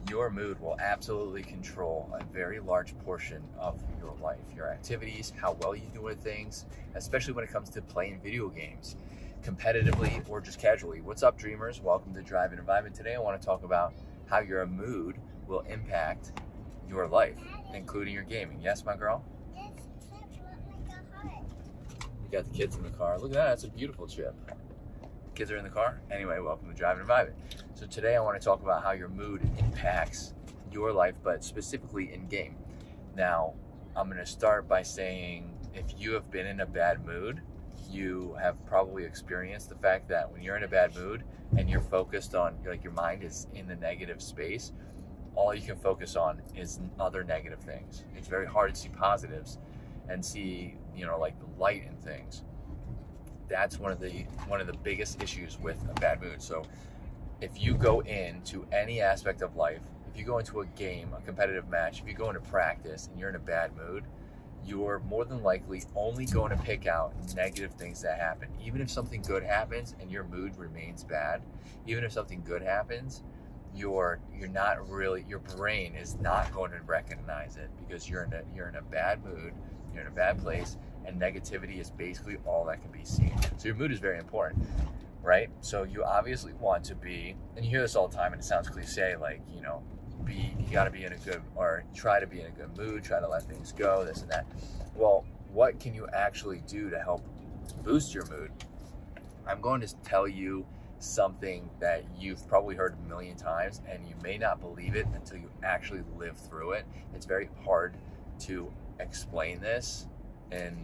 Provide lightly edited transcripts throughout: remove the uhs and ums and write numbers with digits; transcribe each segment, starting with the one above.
Your mood will absolutely control a very large portion of your life, your activities, how well you do with things, especially when it comes to playing video games, competitively or just casually. What's up, dreamers? Welcome to Drive and Environment. Today I want to talk about how your mood will impact your life, including your gaming. Yes, my girl? You got the kids in the car. Look at that, that's a beautiful chip. Kids are in the car. Anyway, welcome to Drive and Environment. So today I want to talk about how your mood impacts your life, but specifically in game. Now, I'm going to start by saying if you have been in a bad mood, you have probably experienced the fact that when you're in a bad mood and you're focused on, like, your mind is in the negative space, all you can focus on is other negative things. It's very hard to see positives and see, like the light in things. That's one of the biggest issues with a bad mood. So if you go into any aspect of life, if you go into a game, a competitive match, if you go into practice and you're in a bad mood, you're more than likely only going to pick out negative things that happen. Even if something good happens and your mood remains bad, even if something good happens, your brain is not going to recognize it because you're in a bad mood, you're in a bad place, and negativity is basically all that can be seen. So your mood is very important, right? So you obviously want to be, and you hear this all the time and it sounds cliche, like, you gotta be in a good, or try to be in a good mood, try to let things go, this and that. Well, what can you actually do to help boost your mood? I'm going to tell you something that you've probably heard a million times and you may not believe it until you actually live through it. It's very hard to explain this and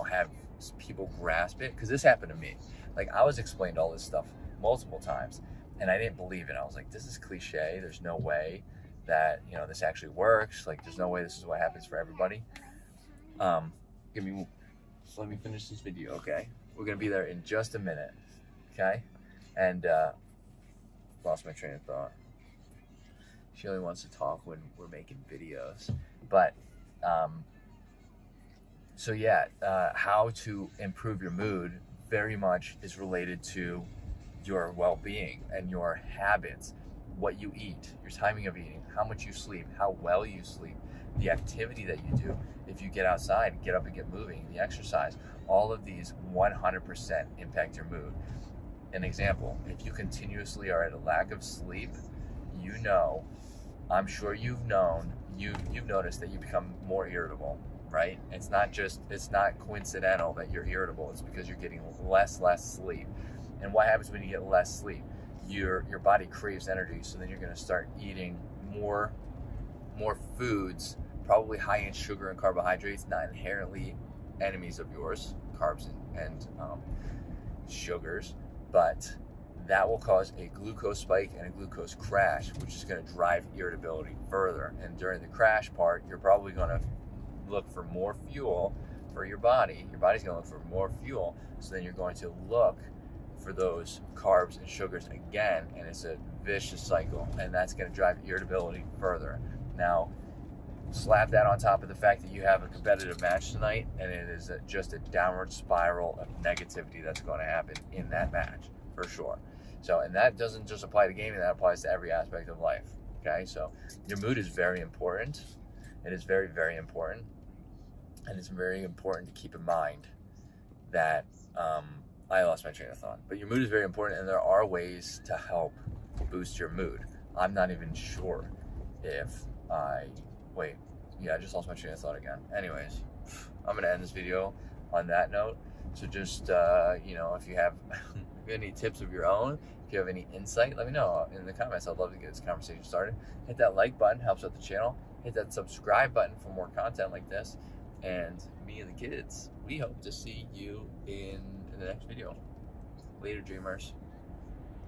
have people grasp it, because this happened to me. Like, I was explained all this stuff multiple times and I didn't believe it. I was like, this is cliche, there's no way that this actually works, like there's no way this is what happens for everybody. Let me finish this video, okay? We're gonna be there in just a minute, okay? And lost my train of thought. She only wants to talk when we're making videos. But so yeah, how to improve your mood very much is related to your well-being and your habits, what you eat, your timing of eating, how much you sleep, how well you sleep, the activity that you do. If you get outside, get up and get moving, the exercise, all of these 100% impact your mood. An example, if you continuously are at a lack of sleep, I'm sure you've noticed that you become more irritable, right? It's not coincidental that you're irritable. It's because you're getting less sleep. And what happens when you get less sleep? Your body craves energy, so then you're going to start eating more foods, probably high in sugar and carbohydrates, not inherently enemies of yours, carbs and sugars, but that will cause a glucose spike and a glucose crash, which is going to drive irritability further. And during the crash part, you're probably going to look for more fuel for your body. Your body's going to look for more fuel, so then you're going to look for those carbs and sugars again, and it's a vicious cycle, and that's going to drive irritability further. Now, slap that on top of the fact that you have a competitive match tonight, and it is just a downward spiral of negativity that's going to happen in that match, for sure. So, and that doesn't just apply to gaming, that applies to every aspect of life, okay? So your mood is very important. It is very, very important. And it's very important to keep in mind that, I lost my train of thought, but your mood is very important, and there are ways to help boost your mood. I'm not even sure if I just lost my train of thought again. Anyways, I'm gonna end this video on that note. So just if you have any tips of your own, if you have any insight, let me know in the comments. I'd love to get this conversation started. Hit that like button, helps out the channel. Hit that subscribe button for more content like this. And me and the kids, we hope to see you in the next video. Later, dreamers.